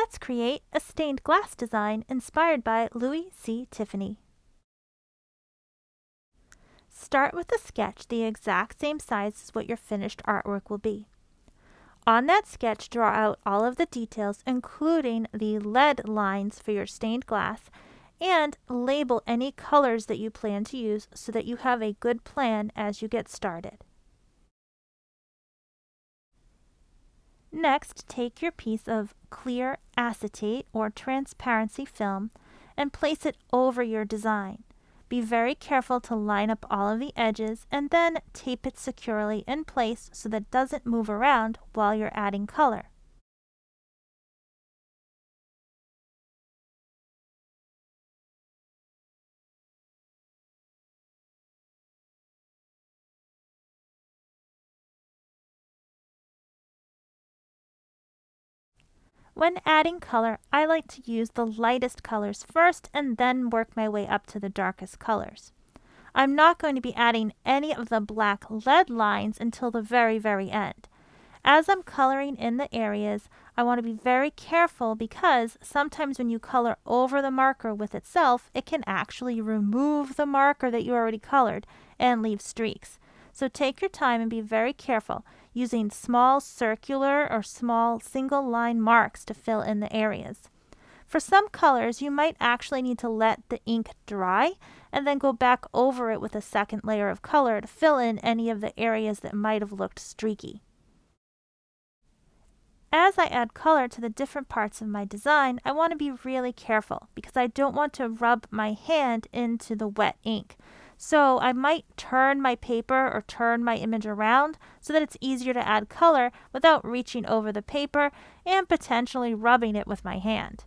Let's create a stained glass design inspired by Louis C. Tiffany. Start with a sketch the exact same size as what your finished artwork will be. On that sketch, draw out all of the details, including the lead lines for your stained glass, and label any colors that you plan to use so that you have a good plan as you get started. Next, take your piece of clear acetate or transparency film and place it over your design. Be very careful to line up all of the edges and then tape it securely in place so that it doesn't move around while you're adding color. When adding color, I like to use the lightest colors first and then work my way up to the darkest colors. I'm not going to be adding any of the black lead lines until the very end. As I'm coloring in the areas, I want to be very careful because sometimes when you color over the marker with itself, it can actually remove the marker that you already colored and leave streaks. So take your time and be very careful, using small circular or small single line marks to fill in the areas. For some colors, you might actually need to let the ink dry and then go back over it with a second layer of color to fill in any of the areas that might have looked streaky. As I add color to the different parts of my design, I want to be really careful because I don't want to rub my hand into the wet ink. So I might turn my paper or turn my image around so that it's easier to add color without reaching over the paper and potentially rubbing it with my hand.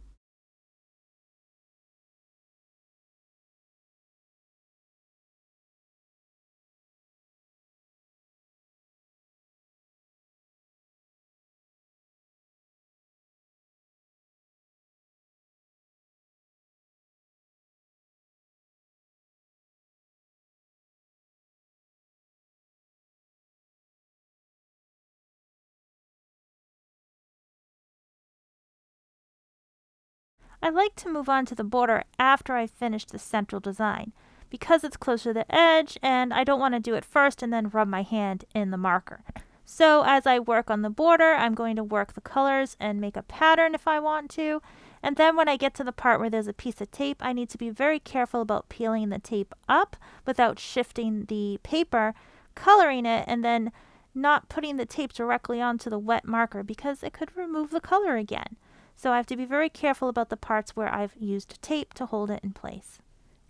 I like to move on to the border after I finish the central design because it's closer to the edge and I don't want to do it first and then rub my hand in the marker. So as I work on the border, I'm going to work the colors and make a pattern if I want to. And then when I get to the part where there's a piece of tape, I need to be very careful about peeling the tape up without shifting the paper, coloring it, and then not putting the tape directly onto the wet marker because it could remove the color again. So I have to be very careful about the parts where I've used tape to hold it in place.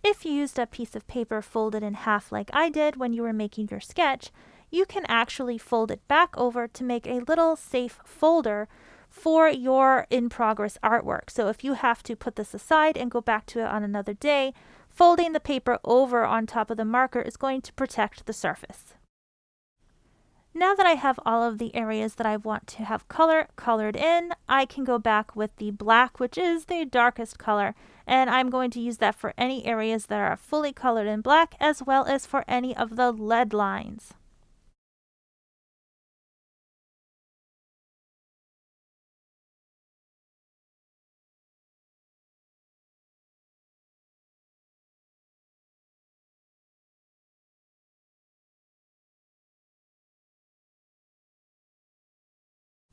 If you used a piece of paper folded in half like I did when you were making your sketch, you can actually fold it back over to make a little safe folder for your in-progress artwork. So if you have to put this aside and go back to it on another day, folding the paper over on top of the marker is going to protect the surface. Now that I have all of the areas that I want to have colored in, I can go back with the black, which is the darkest color, and I'm going to use that for any areas that are fully colored in black as well as for any of the lead lines.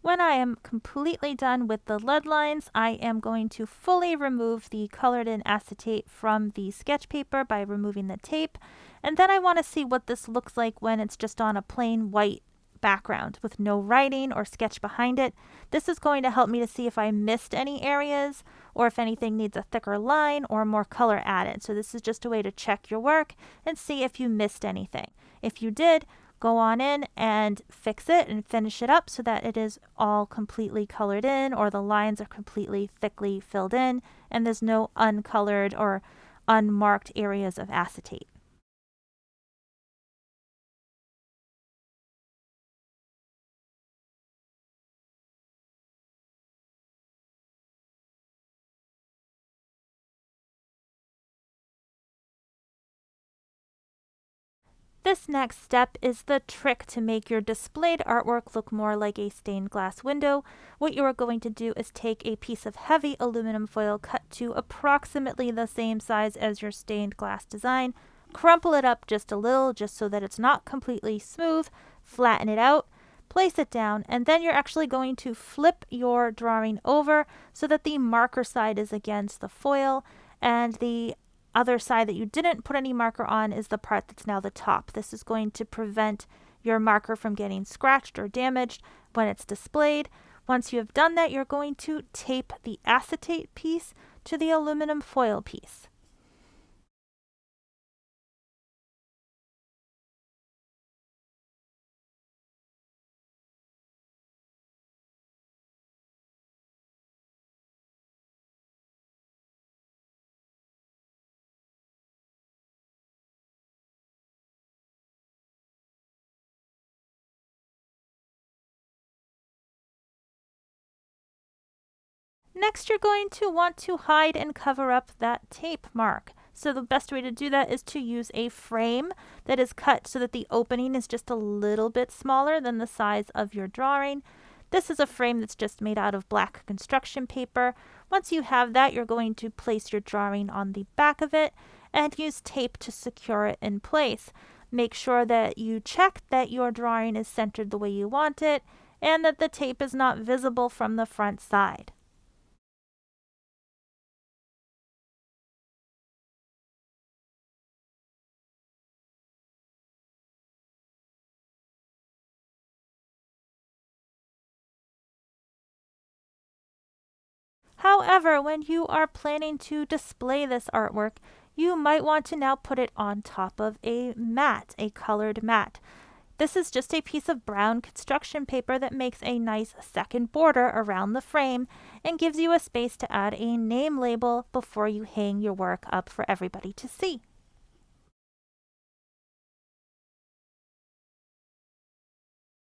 When I am completely done with the lead lines, I am going to fully remove the colored in acetate from the sketch paper by removing the tape. And then I want to see what this looks like when it's just on a plain white background with no writing or sketch behind it. This is going to help me to see if I missed any areas or if anything needs a thicker line or more color added. So this is just a way to check your work and see if you missed anything. If you did, go on in and fix it and finish it up so that it is all completely colored in or the lines are completely thickly filled in and there's no uncolored or unmarked areas of acetate. This next step is the trick to make your displayed artwork look more like a stained glass window. What you are going to do is take a piece of heavy aluminum foil cut to approximately the same size as your stained glass design, crumple it up just a little just so that it's not completely smooth, flatten it out, place it down, and then you're actually going to flip your drawing over so that the marker side is against the foil and the other side that you didn't put any marker on is the part that's now the top. This is going to prevent your marker from getting scratched or damaged when it's displayed. Once you have done that, you're going to tape the acetate piece to the aluminum foil piece. Next, you're going to want to hide and cover up that tape mark. So the best way to do that is to use a frame that is cut so that the opening is just a little bit smaller than the size of your drawing. This is a frame that's just made out of black construction paper. Once you have that, you're going to place your drawing on the back of it and use tape to secure it in place. Make sure that you check that your drawing is centered the way you want it and that the tape is not visible from the front side. However, when you are planning to display this artwork, you might want to now put it on top of a mat, a colored mat. This is just a piece of brown construction paper that makes a nice second border around the frame and gives you a space to add a name label before you hang your work up for everybody to see.